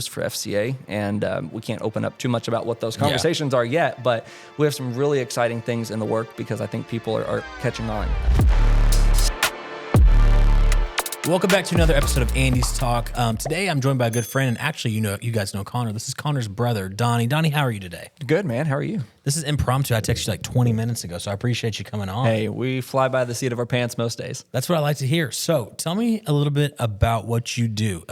issues for FCA, and we can't open up too much about what those conversations are yet, but we have some really exciting things in the work because I think people are catching on. Welcome back to another episode of Andy's Talk. Today I'm joined by a good friend, and actually, you guys know Connor. This is Connor's brother, Donnie. Donnie, how are you today? Good, man. How are you? This is impromptu. I texted you like 20 minutes ago, so I appreciate you coming on. Hey, we fly by the seat of our pants most days. That's what I like to hear. So tell me a little bit about what you do.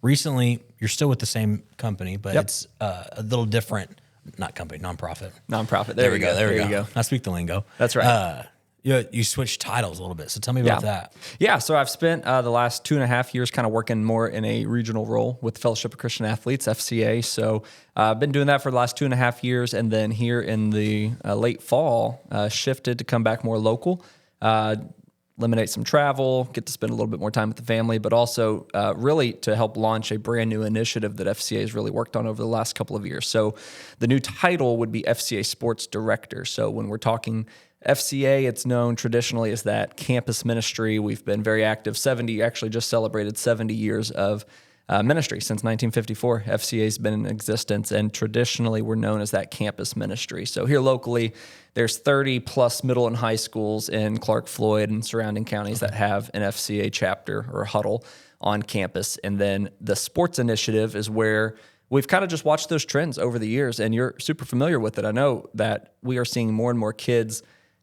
Recently, you're still with the same company, but it's a little different. Not company, nonprofit. Nonprofit. There we go. There we go. I speak the lingo. That's right. You switched titles a little bit, so tell me about that. Yeah, so I've spent the last 2.5 years kind of working more in a regional role with the Fellowship of Christian Athletes, FCA. So I've been doing that for the last 2.5 years, and then here in the late fall, shifted to come back more local, eliminate some travel, get to spend a little bit more time with the family, but also really to help launch a brand new initiative that FCA has really worked on over the last couple of years. So the new title would be FCA Sports Director. So when we're talking FCA, it's known traditionally as that campus ministry. We've been very active. Actually just celebrated 70 years of ministry since 1954. FCA has been in existence, and traditionally we're known as that campus ministry. So here locally, there's 30 plus middle and high schools in Clark, Floyd, and surrounding counties that have an FCA chapter or huddle on campus. And then the sports initiative is where we've kind of just watched those trends over the years, and you're super familiar with it. I know that we are seeing more and more kids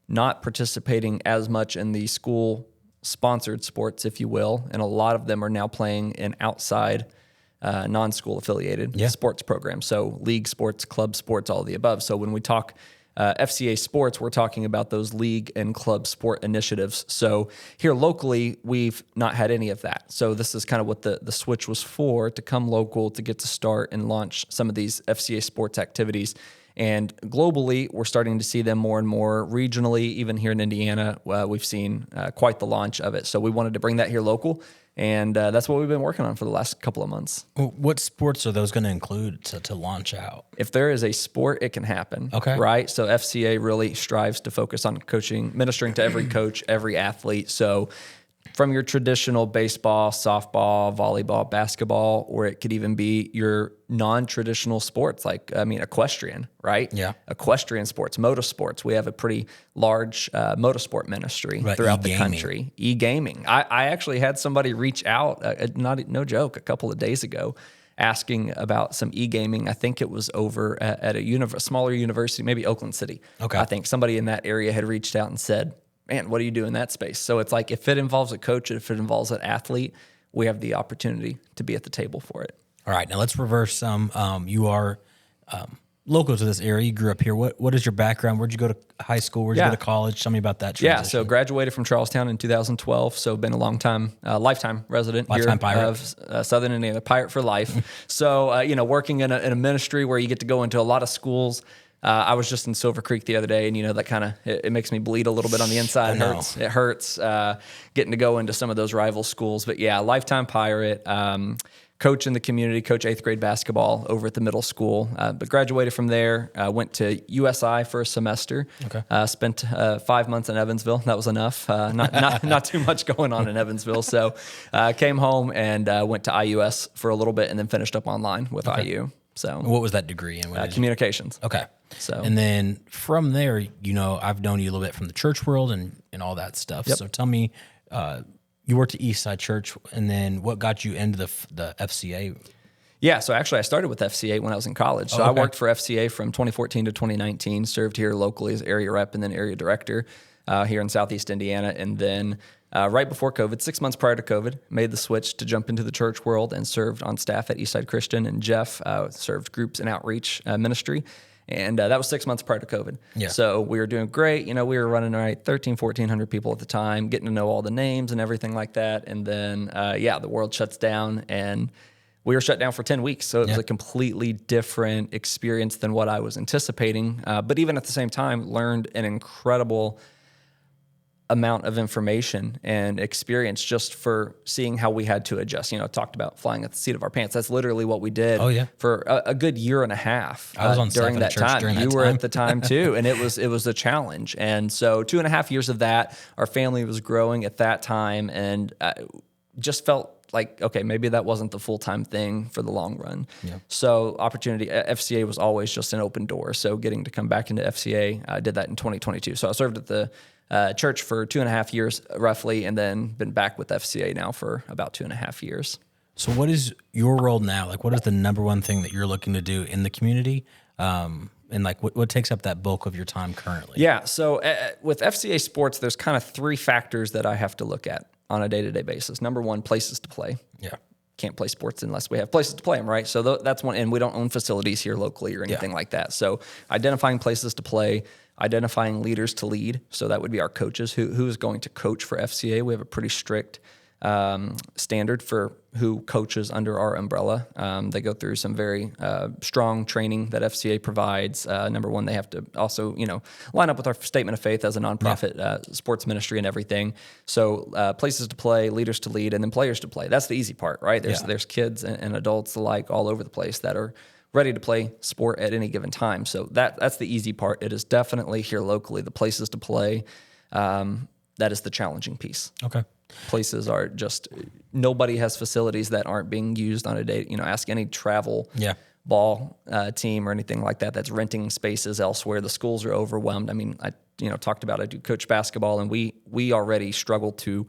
not participating as much in the school-sponsored sports, if you will, and a lot of them are now playing in outside non-school affiliated sports programs. So league sports, club sports, all of the above. So when we talk FCA sports, we're talking about those league and club sport initiatives. So here locally, we've not had any of that. So this is kind of what the switch was for, to come local, to get to start and launch some of these FCA sports activities. And globally, we're starting to see them more and more. Regionally, even here in Indiana, we've seen quite the launch of it. So we wanted to bring that here local, and that's what we've been working on for the last couple of months. What sports are those going to include to launch out? If there is a sport, it can happen. Okay. Right? So FCA really strives to focus on coaching, ministering to every coach, every athlete. So from your traditional baseball, softball, volleyball, basketball, or it could even be your non-traditional sports, like, equestrian, right? Yeah. Equestrian sports, motorsports. We have a pretty large motorsport ministry throughout the country. E-gaming. I actually had somebody reach out, no joke, a couple of days ago, asking about some e-gaming. I think it was over at a smaller university, maybe Oakland City. Okay. I think somebody in that area had reached out and said, man, what do you do in that space? So it's like, if it involves a coach, if it involves an athlete, we have the opportunity to be at the table for it. All right, now let's reverse some. You are local to this area. You grew up here. What is your background? Where'd you go to high school? Where'd you go to college? Tell me about that transition. Yeah, so graduated from Charlestown in 2012. So been a long time, lifetime resident of Southern Indiana, pirate for life. So, working in a ministry where you get to go into a lot of schools. I was just in Silver Creek the other day, and that kind of it makes me bleed a little bit on the inside. It hurts getting to go into some of those rival schools. But yeah, lifetime pirate, coach in the community, coach 8th grade basketball over at the middle school. But graduated from there, went to USI for a semester. Okay. Spent 5 months in Evansville. That was enough. Not too much going on in Evansville. So came home and went to IUS for a little bit, and then finished up online with IU. So what was that degree in? Communications. Okay. So, and then from there, I've known you a little bit from the church world and all that stuff. Yep. So tell me, you worked at Eastside Church, and then what got you into the FCA? Yeah, so actually I started with FCA when I was in college. So I worked for FCA from 2014 to 2019, served here locally as area rep and then area director here in Southeast Indiana. And then right before COVID, 6 months prior to COVID, made the switch to jump into the church world and served on staff at Eastside Christian. And Jeff served groups and outreach ministry. And that was 6 months prior to COVID. Yeah. So we were doing great. We were running 1,100 people at the time, getting to know all the names and everything like that. And then, the world shuts down, and we were shut down for 10 weeks. So it was a completely different experience than what I was anticipating. But even at the same time, learned an incredible amount of information and experience just for seeing how we had to adjust. Talked about flying at the seat of our pants. That's literally what we did for a good year and a half. I was on during that time. You were at the time too, and it was a challenge. And so 2.5 years of that, our family was growing at that time, and just felt like, okay, maybe that wasn't the full-time thing for the long run. Yeah. So opportunity, FCA was always just an open door. So getting to come back into FCA, I did that in 2022. So I served at the church for 2.5 years roughly, and then been back with FCA now for about 2.5 years. So what is your role now? Like, what is the number one thing that you're looking to do in the community? And like, what takes up that bulk of your time currently? Yeah. So with FCA Sports, there's kind of 3 factors that I have to look at on a day-to-day basis. Number one, places to play. Yeah. Can't play sports unless we have places to play them, right? So that's one, and we don't own facilities here locally or anything like that. So identifying places to play, identifying leaders to lead. So that would be our coaches. Who is going to coach for FCA? We have a pretty strict standard for who coaches under our umbrella. They go through some very strong training that FCA provides. Number one, they have to also, line up with our statement of faith as a nonprofit sports ministry and everything. So places to play, leaders to lead, and then players to play. That's the easy part, right? There's kids and adults alike all over the place that are ready to play sport at any given time. So that's the easy part. It is definitely here locally, the places to play. That is the challenging piece. Okay. Places are just, nobody has facilities that aren't being used on a day. Ask any travel ball team or anything like that that's renting spaces elsewhere. The schools are overwhelmed. I mean, I talked about, I do coach basketball, and we already struggle to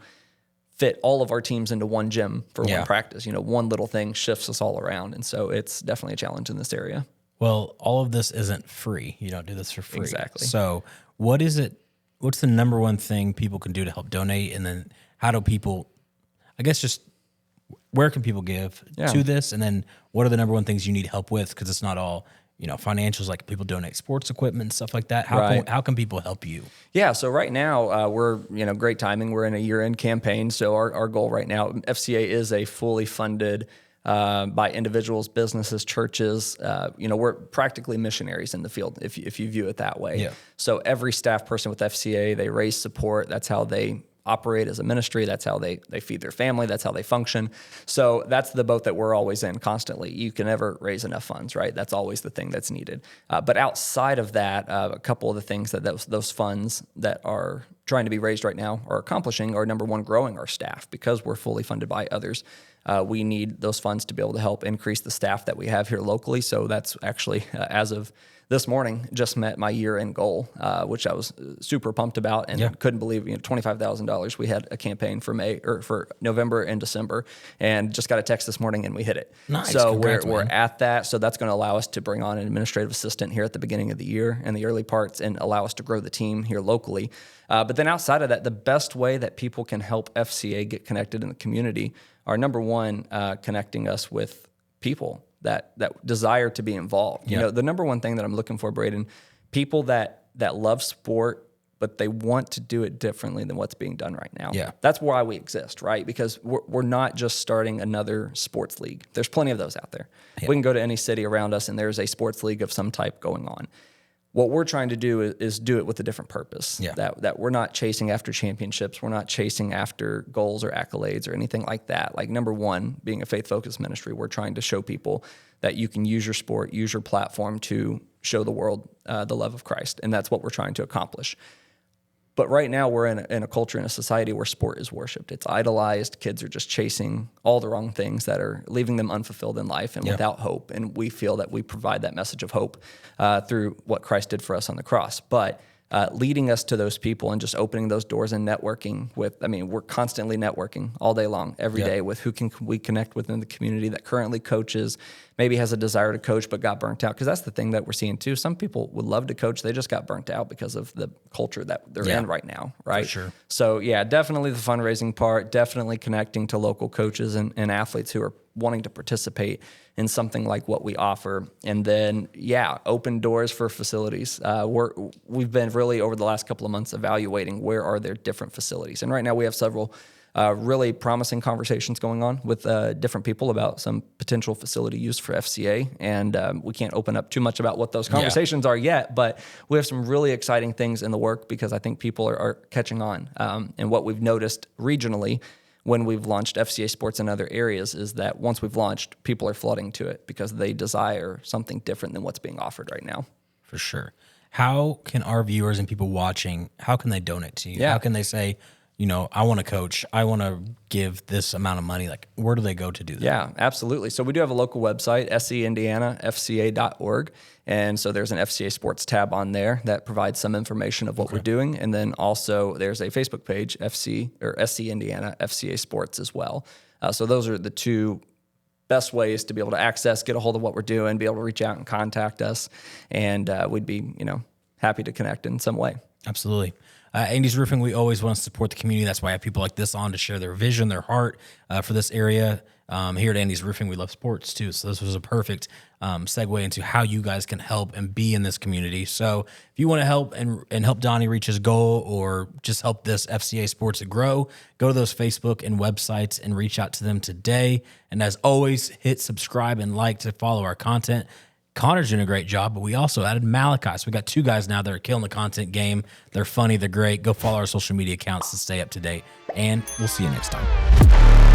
fit all of our teams into one gym for one practice. One little thing shifts us all around. And so it's definitely a challenge in this area. Well, all of this isn't free. You don't do this for free. Exactly. So what's the number one thing people can do to help donate? And then how do people, I guess, just where can people give to this? And then what are the number one things you need help with? Because it's not all, financials, like people donate sports equipment and stuff like that. How can people help you? Yeah. So right now we're, great timing. We're in a year-end campaign. So our goal right now, FCA is a fully funded by individuals, businesses, churches. We're practically missionaries in the field, if you view it that way. Yeah. So every staff person with FCA, they raise support. That's how they operate as a ministry. That's how they feed their family. That's how they function. So that's the boat that we're always in constantly. You can never raise enough funds, right? That's always the thing that's needed. But outside of that, a couple of the things that those funds that are trying to be raised right now are accomplishing are, number one, growing our staff. Because we're fully funded by others, we need those funds to be able to help increase the staff that we have here locally. So that's actually, as of this morning, just met my year-end goal, which I was super pumped about and couldn't believe. $25,000. We had a campaign for for November and December, and just got a text this morning and we hit it. Nice. So Congrats, we're at that. So that's going to allow us to bring on an administrative assistant here at the beginning of the year and the early parts, and allow us to grow the team here locally. But then outside of that, the best way that people can help FCA get connected in the community are, number one, connecting us with people that desire to be involved. The number one thing that I'm looking for, Braden, people that love sport, but they want to do it differently than what's being done right now. Yeah. That's why we exist, right? Because we're not just starting another sports league. There's plenty of those out there. Yeah. We can go to any city around us and there's a sports league of some type going on. What we're trying to do is do it with a different purpose. Yeah. That we're not chasing after championships. We're not chasing after goals or accolades or anything like that. Like, number one, being a faith-focused ministry, we're trying to show people that you can use your sport, use your platform to show the world the love of Christ. And that's what we're trying to accomplish. But right now we're in a culture, in a society where sport is worshiped. It's idolized. Kids are just chasing all the wrong things that are leaving them unfulfilled in life and without hope. And we feel that we provide that message of hope through what Christ did for us on the cross. But leading us to those people and just opening those doors and networking with, we're constantly networking all day long, every day, with who can we connect within the community that currently coaches, maybe has a desire to coach but got burnt out. Because that's the thing that we're seeing too. Some people would love to coach, they just got burnt out because of the culture that they're in right now, right? For sure. So definitely the fundraising part, definitely connecting to local coaches and athletes who are wanting to participate in something like what we offer. And then, open doors for facilities. We've been really, over the last couple of months, evaluating where are there different facilities. And right now we have several really promising conversations going on with different people about some potential facility use for FCA. And we can't open up too much about what those conversations are yet, but we have some really exciting things in the work, because I think people are catching on. And what we've noticed regionally when we've launched FCA Sports in other areas is that once we've launched, people are flooding to it because they desire something different than what's being offered right now. For sure. How can our viewers and people watching, how can they donate to you? How can they say, I want to coach, I want to give this amount of money, like where do they go to do that? Yeah, absolutely. So we do have a local website, SCIndiana.fca.org. And so there's an FCA Sports tab on there that provides some information of what we're doing. And then also there's a Facebook page, SC Indiana, FCA Sports as well. So those are the two best ways to be able to access, get a hold of what we're doing, be able to reach out and contact us. And we'd be, happy to connect in some way. Absolutely. Andy's Roofing, we always want to support the community. That's why I have people like this on to share their vision, their heart for this area. Here at Andy's Roofing, we love sports too. So this was a perfect segue into how you guys can help and be in this community. So if you want to help and help Donnie reach his goal, or just help this FCA Sports to grow, go to those Facebook and websites and reach out to them today. And as always, hit subscribe and like to follow our content. Connor's doing a great job, but we also added Malachi. So we got 2 guys now that are killing the content game. They're funny. They're great. Go follow our social media accounts to stay up to date. And we'll see you next time.